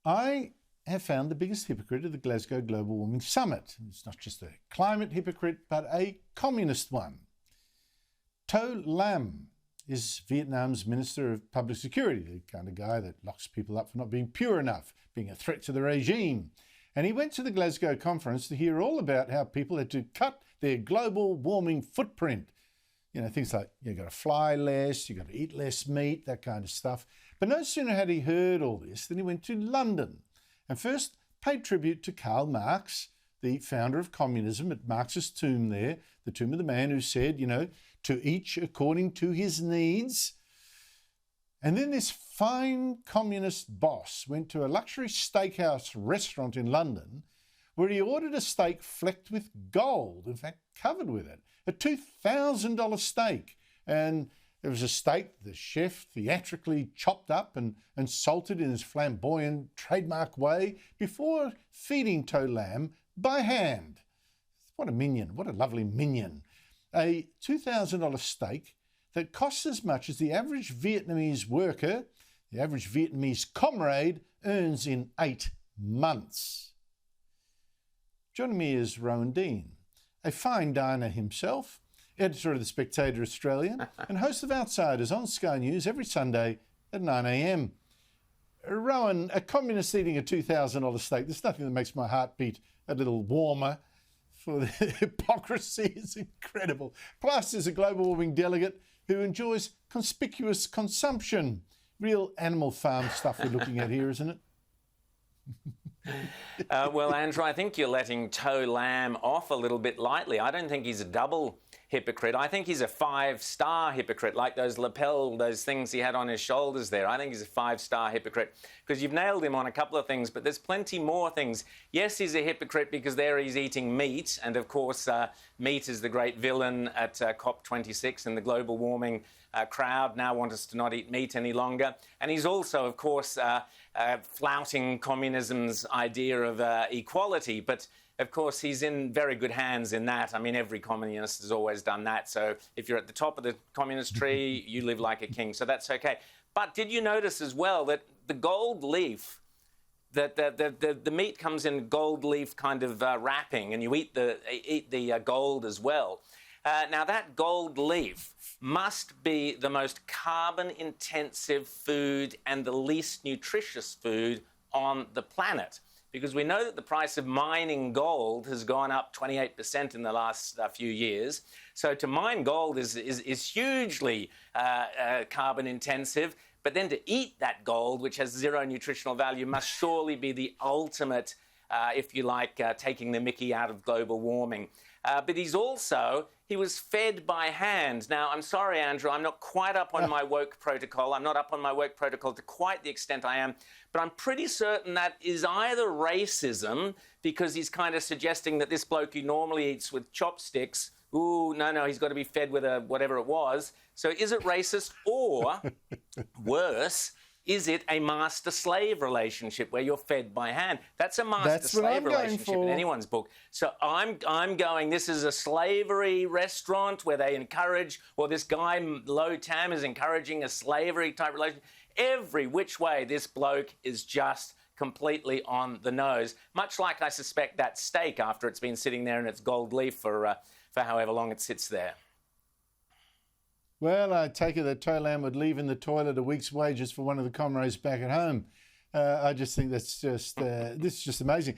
I have found the biggest hypocrite of the Glasgow Global Warming Summit. It's not just a climate hypocrite, but a communist one. To Lam is Vietnam's Minister of Public Security, the kind of guy that locks people up for not being pure enough, being a threat to the regime. And he went to the Glasgow conference to hear all about how people had to cut their global warming footprint. You know, things like you've got to fly less, you've got to eat less meat, that kind of stuff. But no sooner had he heard all this than he went to London and first paid tribute to Karl Marx, the founder of communism, at Marx's tomb there, the tomb of the man who said, you know, to each according to his needs. And then this fine communist boss went to a luxury steakhouse restaurant in London where he ordered a steak flecked with gold, in fact, covered with it, a $2,000 steak. And it was a steak the chef theatrically chopped up and salted in his flamboyant trademark way before feeding To Lam by hand. What a minion, what a lovely minion. A $2,000 steak that costs as much as the average Vietnamese worker, the average Vietnamese comrade, earns in 8 months. Joining me is Rowan Dean, a fine diner himself, editor of The Spectator Australian and host of Outsiders on Sky News every Sunday at 9 a.m. Rowan, a communist eating a $2,000 steak, there's nothing that makes my heart beat a little warmer. For the hypocrisy is incredible. Plus, there's a global warming delegate who enjoys conspicuous consumption. Real Animal Farm stuff we're looking at here, isn't it? Well, Andrew, I think you're letting To Lam off a little bit lightly. I don't think he's a double hypocrite. I think he's a 5-star hypocrite, like those lapel, those things he had on his shoulders there. I think he's a 5-star hypocrite because you've nailed him on a couple of things, but there's plenty more things. Yes, he's a hypocrite because there he's eating meat, and of course meat is the great villain at COP26, and the global warming crowd now want us to not eat meat any longer. And he's also, of course, flouting communism's idea of equality, but of course, he's in very good hands in that. I mean, every communist has always done that. So if you're at the top of the communist tree, you live like a king. So that's okay. But did you notice as well that the gold leaf, that the meat comes in gold leaf kind of wrapping, and you eat the gold as well. Now, that gold leaf must be the most carbon-intensive food and the least nutritious food on the planet, because we know that the price of mining gold has gone up 28% in the last few years. So to mine gold is hugely carbon intensive, but then to eat that gold, which has zero nutritional value, must surely be the ultimate, if you like, taking the mickey out of global warming. But he was fed by hand. Now, I'm sorry, Andrew, I'm not quite up on my woke protocol. I'm not up on my woke protocol to quite the extent I am, but I'm pretty certain that is either racism, because he's kind of suggesting that this bloke who normally eats with chopsticks, no, he's got to be fed with whatever it was. So is it racist, or worse, is it a master-slave relationship where you're fed by hand? That's a master-slave relationship in anyone's book. So I'm going, this is a slavery restaurant where they encourage, or this guy, Lo Tam, is encouraging a slavery-type relationship. Every which way, this bloke is just completely on the nose, much like I suspect that steak after it's been sitting there in its gold leaf for however long it sits there. Well, I take it that To Lam would leave in the toilet a week's wages for one of the comrades back at home. I just think that's just this is just amazing.